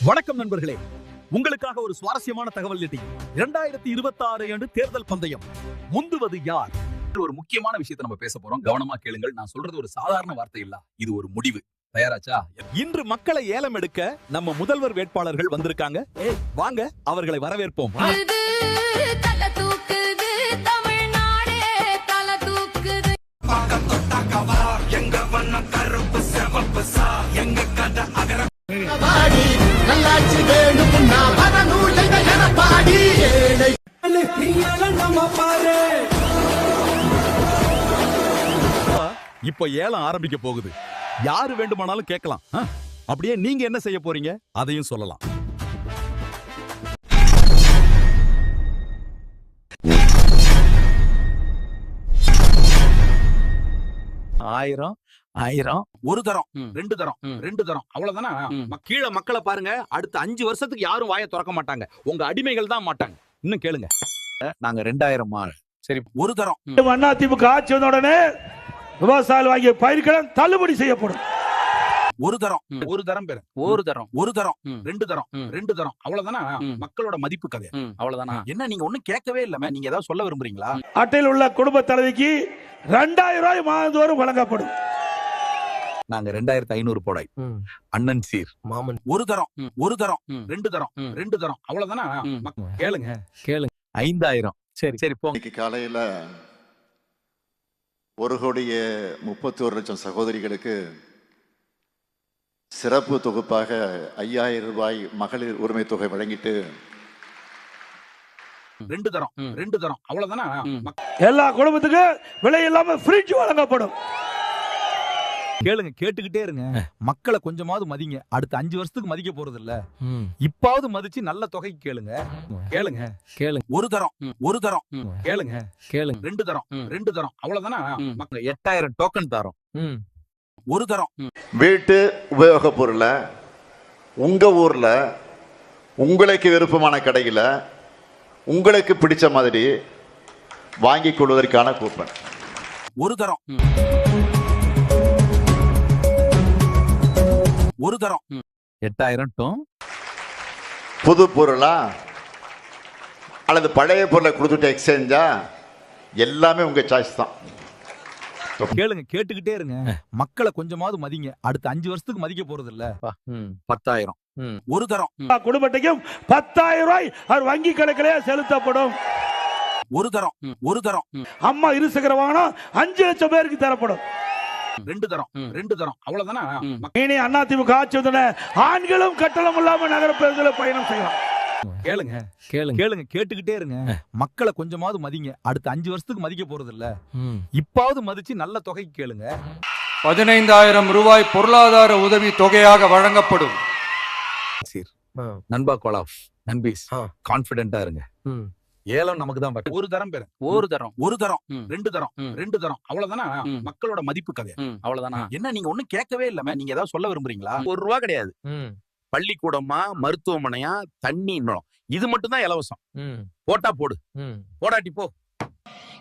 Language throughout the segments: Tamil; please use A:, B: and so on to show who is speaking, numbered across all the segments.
A: வணக்கம் நண்பர்களே, உங்களுக்காக ஒரு சுவாரஸ்யமான தகவல் எட்டி. 2026 ஆண்டு தேர்தல் பந்தயம் முந்துவது யார்? ஒரு முக்கியமான விஷயத்தை நம்ம பேச போறோம். கவனமா கேளுங்கள். நான் சொல்றது ஒரு சாதாரண வார்த்தை இல்ல, இது ஒரு முடிவு. தயாராச்சா? இன்று மக்களை ஏலம் எடுக்க நம்ம முதல்வர் வேட்பாளர்கள் வந்திருக்காங்க. வாங்க அவர்களை வரவேற்போம். இப்ப ஏலம் ஆரம்பிக்க போகுது. யாரு வேண்டுமானாலும் கேட்கலாம். அப்படியே நீங்க என்ன செய்ய போறீங்க அதையும் சொல்லலாம். ஆயிரம் ஒரு தரம், ரெண்டு தரம் அவ்வளவுதானா? கீழே மக்களை பாருங்க. அடுத்த 5 வருஷத்துக்கு யாரும் வாயை திறக்க மாட்டாங்க. உங்க அடிமைகள் தான் மாட்டாங்க. இன்னும் கேளுங்க. நாங்க 2000 சரி ஒரு தரம்.
B: அதிமுக ஆட்சி வந்த உடனே விவசாயிகள் வாங்கிய பயிர்களை தள்ளுபடி செய்யப்படும்.
A: ஒரு தரம் பேரு ஒரு தரம் ரெண்டு தரம் அவ்வளவுதானா? மக்களோட மதிப்பு கதை அவ்வளவுதானா? என்ன நீங்க ஒண்ணும் கேட்கவே இல்ல. நீங்க ஏதாவது சொல்ல விரும்புறீங்களா?
B: அட்டையில் உள்ள குடும்ப தலைவிக்கு 2000 ரூபாய் மாதந்தோறும் வழங்கப்படும்.
A: நாங்க 2500 போடாய். அண்ணன் சீர் மாமன் ஒரு தரம் ரெண்டு தரம் அவ்வளவுதானா? கேளுங்க 5000 சரி போங்க.
C: காலையில 1,31,00,000 சகோதரிகளுக்கு சிறப்பு தொகுப்பாக 5000 ரூபாய் மகளிர் உரிமை தொகை வழங்கிட்டு
A: ரெண்டு தரம் அவ்வளவுதானா?
B: எல்லா குடும்பத்துக்கு விலை இல்லாம ஃப்ரிட்ஜ் வழங்கப்படும்.
A: கேளுங்க, கேட்டுக்கிட்டே இருங்க. மக்களை கொஞ்சமாவது மதிங்க. அடுத்த 5 வருஷத்துக்கு மதிக்க போறது இல்ல. இப்பாவது மதிச்சு நல்ல தொகைக்கு கேளுங்க. ஒரு தரம் கேளுங்க. ரெண்டு தரம் அவ்வளவுதானா? 8000 டோக்கன் தரோம். ஒரு தரம்.
C: வீட்டு உபயோக பொருளை உங்க ஊர்ல உங்களுக்கு விருப்பமான கடையில உங்களுக்கு பிடிச்ச மாதிரி வாங்கிக் கொள்வதற்கான கூப்பன்.
A: ஒரு தரம் 8000 டோன்.
C: புது பொருளா அல்லது பழைய பொருளை கொடுத்துட்டு எக்ஸ்சேஞ்சா எல்லாமே உங்க சாய்ஸ் தான்.
A: கேளுங்க, கேட்டுக்கிட்டே இருங்க. மக்களை கொஞ்சமாவது மதிங்க. அடுத்த 5 வருஷத்துக்கு மதிக்க போறது இல்ல. 10,000 ஒரு தரம்.
B: குடும்பத்தையும் 10,000 ரூபாய் அவர் வங்கி கணக்கிலே செலுத்தப்படும்.
A: ஒரு தரம்.
B: அம்மா இருசக்கர வாகனம் 5 லட்சம் பேருக்கு தரப்படும்.
A: ரெண்டு தரம் அவ்வளவுதானா?
B: இனி அதிமுக ஆட்சி வந்த ஆண்களும் கட்டணம் இல்லாம நகர பேருந்துல பயணம் செய்யலாம்.
A: கேளுங்க கேட்டுக்கிட்டே இருங்க. மக்களை கொஞ்சமாவது மதிங்க. அடுத்த 5 வருஷத்துக்கு மதிக்க போறது இல்ல. இப்பாவது மதிச்சு நல்ல தொகைக்கு கேளுங்க.
D: 15,000 ரூபாய் பொருளாதார உதவி தொகையாக வழங்கப்படும்.
A: நண்பா கோலாஃப் நண்பீஸ் கான்பிடென்டா இருங்க. ஏலம் நமக்கு தான். ஒரு தரம் பேரு ஒரு தரம் ரெண்டு தரம் அவ்வளவுதானா? மக்களோட மதிப்பு கதை அவ்வளவுதானா? என்ன நீங்க ஒண்ணும் கேட்கவே இல்ல. நீங்க ஏதாவது சொல்ல விரும்புறீங்களா? ₹1 கிடையாது. பள்ளிக்கூடமா, மருத்துவமனையா, தண்ணி, இது மட்டும் தான் இலவசம். போட்டா போடு, போடாட்டி போ.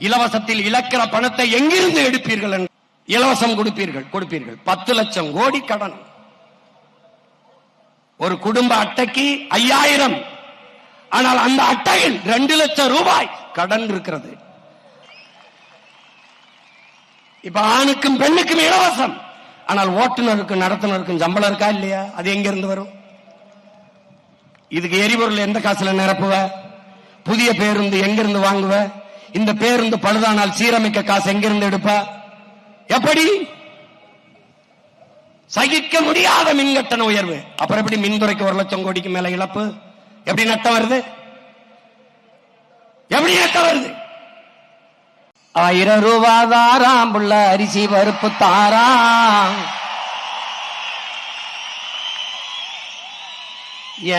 E: இலவசத்தில் இழக்கிற பணத்தை எங்கிருந்து எடுப்பீர்கள்? இலவசம் கொடுப்பீர்கள் 10 லட்சம் கோடி கடன். ஒரு குடும்ப அட்டைக்கு 5000. ஆனால் அந்த அட்டையில் 2 லட்சம் ரூபாய் கடன் இருக்கிறது. இப்ப ஆணுக்கும் பெண்ணுக்கும் இலவசம். ஆனால் ஓட்டுநருக்கும் நடத்துனருக்கும் சம்பளம் இருக்கா இல்லையா? அது எங்க இருந்து வரும்? இதுக்கு எரிபொருள் எந்த காசுல நிரப்புவ? புதிய பேருந்து எங்கிருந்து வாங்குவ? இந்த பேருந்து பழுதானால் சீரமைக்க காசு எங்கிருந்து எடுப்ப? எப்படி? சகிக்க முடியாத மின்கட்டண உயர்வு. அப்புறம் எப்படி மின்துறைக்கு 1 லட்சம் கோடிக்கு மேல இழப்பு? எப்படி நட்டம் வருது? எப்படி நட்டம் வருது? 1000 ரூபாய் தாராம் புள்ள, அரிசி பருப்பு தாராம்.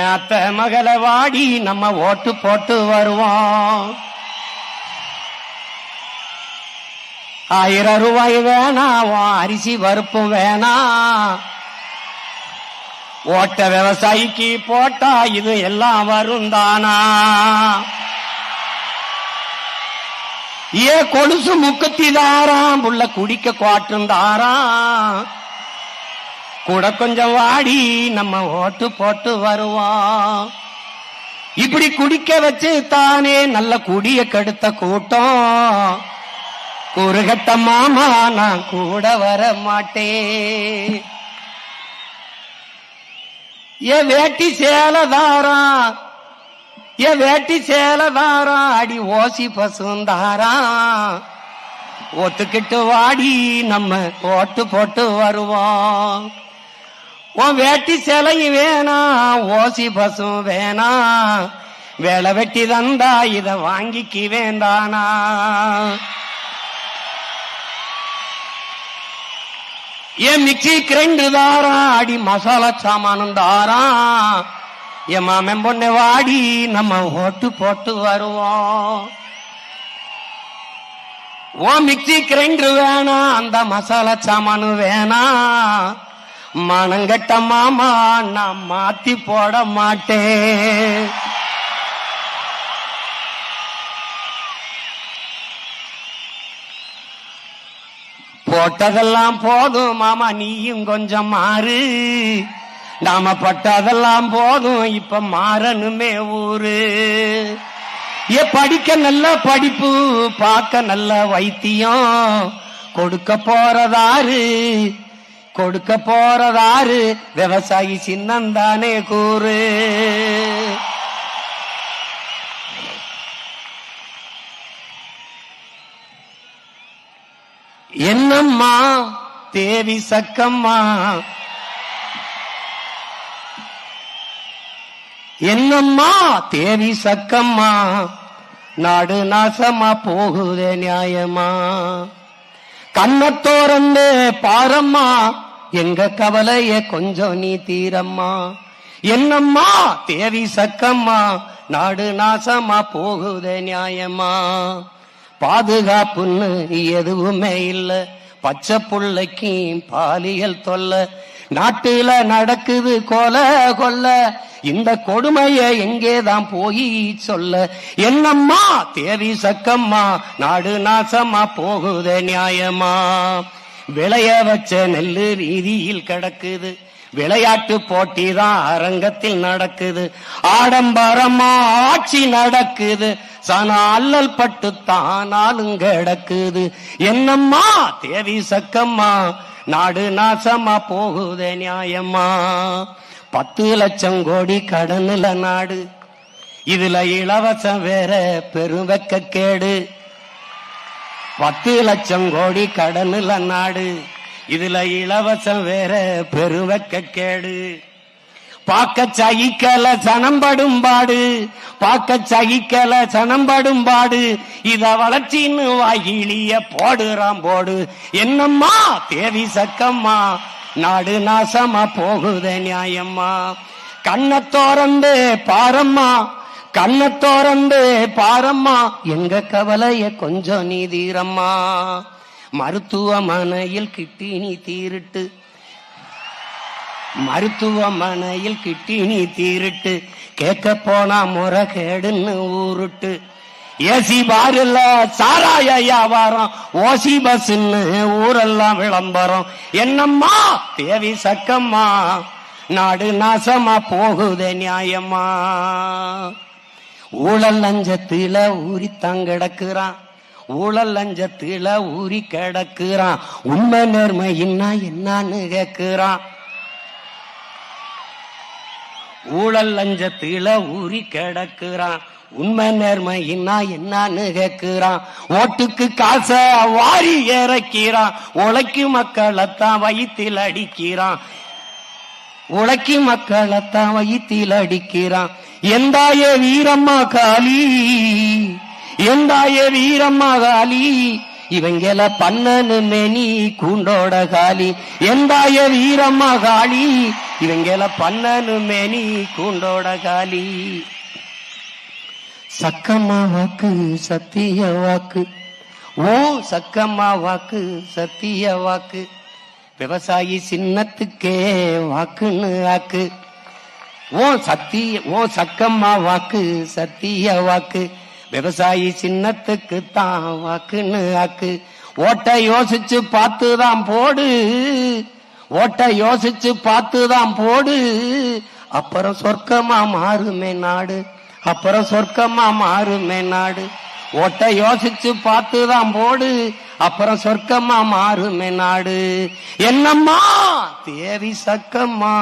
E: ஏத்த மகள வாடி நம்ம ஓட்டு போட்டு வருவோம். 1000 ரூபாய் வேணாம், அரிசி பருப்பு வேணாம். ஓட்ட விவசாயிக்கு போட்டா இது எல்லாம் வரும் தானா? ஏ கொலுசு 30 தாராம் புள்ள, குடிக்க 4 தாராம். கூட கொஞ்சம் வாடி நம்ம ஓட்டு போட்டு வருவோம். இப்படி குடிக்க வச்சு தானே நல்ல குடிய கெடுத்த கூட்டம். கூறுகட்ட மாமா நான் கூட வர மாட்டேன். ஏ வேட்டி சேலதாரம், ஏ வேட்டி சேலதாரம், அடி ஓசி பசுந்தாரம். ஒத்துக்கிட்டு வாடி நம்ம ஓட்டு போட்டு வருவோம். உன் வேட்டி சேலையும் வேணாம், ஓசி பசும் வேணாம், வேலை வெட்டி தந்தா இத வாங்கிக்கு வேண்டானா. என் மிக்சி கிரைண்டு தாரம், அடி மசாலா சாமானும் தாரம். என் மாமன் பொண்ணு வாடி நம்ம ஓட்டு போட்டு வருவோம். ஓ மிக்சி கிரைண்டர் வேணாம், அந்த மசாலா சாமானு வேணாம், மனங்கட்ட மாமா நான் மாத்தி போட மாட்டேன். போட்டதெல்லாம் போதும் மாமா நீயும் கொஞ்சம் மாறு. நாம பட்டதெல்லாம் போதும் இப்ப மாறணுமே ஊரு. ஏ படிக்க நல்ல படிப்பு, பார்க்க நல்ல வைத்தியம், கொடுக்க போறதாரு, கொடுக்க போறதாரு, விவசாயி சின்னந்தானே கூறு. என்னம்மா தேவி சக்கம்மா, என்னம்மா தேவி சக்கம்மா, நாடு நாசமா போகுதே நியாயமா. கண்ணத்தோரந்து பாரம்மா, எங்க கவலைய கொஞ்சம் நீ தீரம்மா. என்னம்மா தேவி சக்கம்மா, நாடு நாசமா போகுதே நியாயமா. பாதுகாப்புன்னு எதுவுமே இல்ல, பச்சை புள்ளைக்கு பாலியல் தொல்ல, நாட்டுல நடக்குது கொலை கொல்ல, இந்த கொடுமைய எங்கேதான் போய் சொல்ல. என்னம்மா தேவி சக்கம்மா, நாடு நாசமா போகுதே நியாயமா. விளைய வச்ச நெல்லு வீதியில் கிடக்குது, விளையாட்டு போட்டி தான் அரங்கத்தில் நடக்குது, ஆடம்பரமா ஆட்சி நடக்குது, சன அல்லல் பட்டு தானாலும் கிடக்குது. என்னம்மா தேவி சக்கம்மா, நாடு நாசமா போகுதே நியாயமா. 10 லட்சம் கோடி கடனுல நாடு, இதுல இலவசம் வேற பெருவெக்க கேடு. 10 லட்சம் கோடி கடனுல நாடு, இதுல இலவசம் வேற பெருவெக்க கேடு. பாக்க சகிக்கல சனம்படும் பாடு, பாக்க சகிக்கல சனம்படும் பாடு, இத வளர்ச்சின்னு வாயிலிய போடுறான் போடு. என்னம்மா தேவி சக்கம்மா, நாடு நாசமா போகுதே நியாயம்மா. கண்ணை தோறந்து பாரம்மா, கண்ணை தோறந்து பாரம்மா, எங்க கவலைய கொஞ்சம் நீ தீரம்மா. மருத்துவமனையில் கிட்டினி தீருட்டு, மருத்துவமனையில் கிட்டினி தீருட்டு, கேட்க போனா முறைகேடுன்னு ஊருட்டு. ஏசி பாருல சாராய வியாபாரம், ஓசி பஸ்ன்னு ஊரெல்லாம் விளம்பரம். என்னம்மா தேவி சக்கம்மா, நாடு நாசமா போகுதே நியாயமா. ஊழல் லஞ்சத்தில ஊறித்தான் கிடக்குறான், ஊழல் லஞ்சத்தில ஊறி கிடக்குறான், உண்மை நேர்மையின்னா என்னன்னு கேக்குறான். ஊழல் லஞ்சத்தில ஊறி கிடக்குறான், உண்மை நேர்மையின்னா என்னன்னு கேக்குறான். ஓட்டுக்கு காசை வாரி இறக்கிறான், உழைக்கு மக்களைத்தான் வயிற்றில் அடிக்கிறான், உழைக்கு மக்களைத்தான் வயிற்றில் அடிக்கிறான். எந்தாய வீரம்மா காளி, எந்தாய வீரம்மா காளி, இவங்கள பண்ணனு மேனி கூண்டோட காலி. எந்தாய வீரம்மா காளி, இவங்கள பண்ணனு மேனி கூண்டோட காலி. சக்கம்மா வாக்கு சத்திய வாக்கு, ஓ சக்கம்மா வாக்கு சத்திய வாக்கு, விவசாயி சின்னத்துக்கே வாக்குன்னு ஆக்கு. ஓ சத்திய, ஓ சக்கம்மா வாக்கு சத்திய வாக்கு, விவசாயி சின்னத்துக்கு தான் வாக்குன்னு ஆக்கு. ஓட்ட யோசிச்சு பார்த்துதான் போடு, ஓட்ட யோசிச்சு பார்த்துதான் போடு, அப்புறம் சொர்க்கமா மாறுமே நாடு, அப்புறம் சொர்க்கமா மாறுமே நாடு. ஓட்ட யோசிச்சு பார்த்துதான் போடு, அப்புறம் சொர்க்கமா மாறுமே நாடு. என்னம்மா தேவி சக்கம்மா.